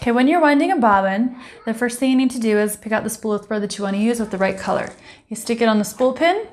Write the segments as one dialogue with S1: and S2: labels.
S1: Okay, when you're winding a bobbin, the first thing you need to do is pick out the spool of thread that you want to use with the right color. You stick it on the spool pin,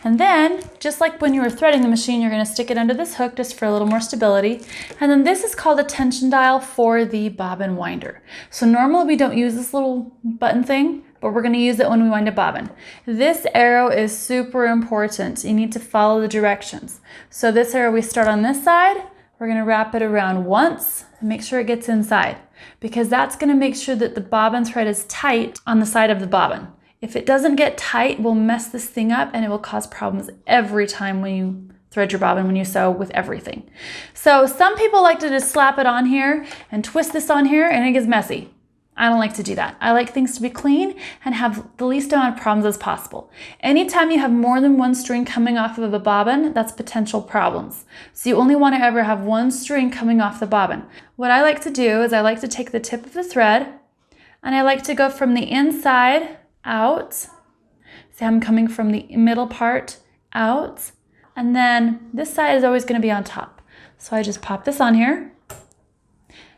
S1: and then, just like when you were threading the machine, you're going to stick it under this hook just for a little more stability. And then this is called a tension dial for the bobbin winder. So normally we don't use this little button thing, but we're going to use it when we wind a bobbin. This arrow is super important. You need to follow the directions. So this arrow, we start on this side. We're going to wrap it around once and make sure it gets inside, because that's going to make sure that the bobbin thread is tight on the side of the bobbin. If it doesn't get tight, we'll mess this thing up and it will cause problems every time when you thread your bobbin, when you sew with everything. So some people like to just slap it on here and twist this on here and it gets messy. I don't like to do that. I like things to be clean and have the least amount of problems as possible. Anytime you have more than one string coming off of a bobbin, that's potential problems. So you only want to ever have one string coming off the bobbin. What I like to do is I like to take the tip of the thread and I like to go from the inside out. See, I'm coming from the middle part out, and then this side is always going to be on top. So I just pop this on here,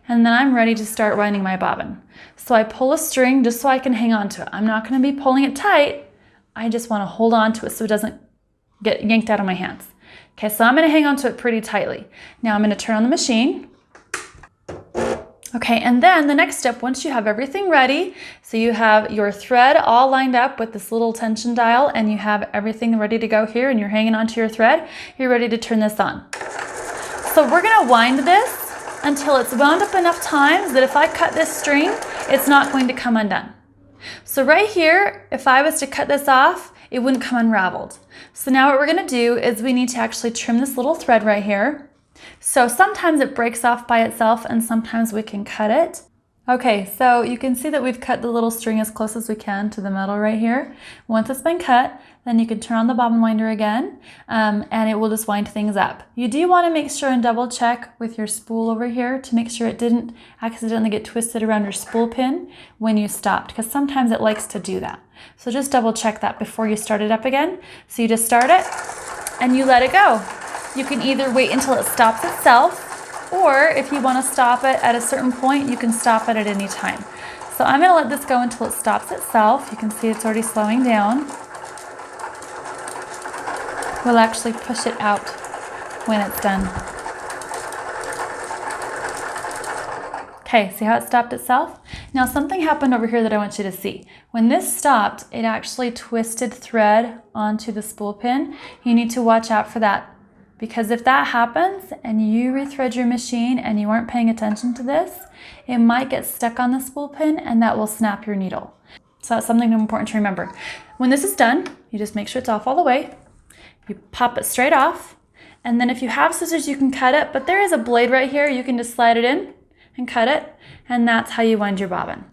S1: and then I'm ready to start winding my bobbin. So I pull a string just so I can hang on to it. I'm not going to be pulling it tight. I just want to hold on to it so it doesn't get yanked out of my hands. Okay, so I'm going to hang on to it pretty tightly. Now I'm going to turn on the machine. Okay, and then the next step, once you have everything ready, so you have your thread all lined up with this little tension dial and you have everything ready to go here and you're hanging onto your thread, you're ready to turn this on. So we're gonna wind this until it's wound up enough times that if I cut this string, it's not going to come undone. So right here, if I was to cut this off, it wouldn't come unraveled. So now what we're gonna do is we need to actually trim this little thread right here. So sometimes it breaks off by itself and sometimes we can cut it. Okay, so you can see that we've cut the little string as close as we can to the metal right here. Once it's been cut, then you can turn on the bobbin winder again and it will just wind things up. You do want to make sure and double check with your spool over here to make sure it didn't accidentally get twisted around your spool pin when you stopped, because sometimes it likes to do that. So just double check that before you start it up again. So you just start it and you let it go. You can either wait until it stops itself, or if you want to stop it at a certain point, you can stop it at any time. So I'm going to let this go until it stops itself. You can see it's already slowing down. We'll actually push it out when it's done. Okay, see how it stopped itself? Now something happened over here that I want you to see. When this stopped, it actually twisted thread onto the spool pin. You need to watch out for that, because if that happens and you rethread your machine and you aren't paying attention to this, it might get stuck on the spool pin and that will snap your needle. So that's something important to remember. When this is done, you just make sure it's off all the way. You pop it straight off, and then if you have scissors you can cut it, but there is a blade right here, you can just slide it in and cut it, and that's how you wind your bobbin.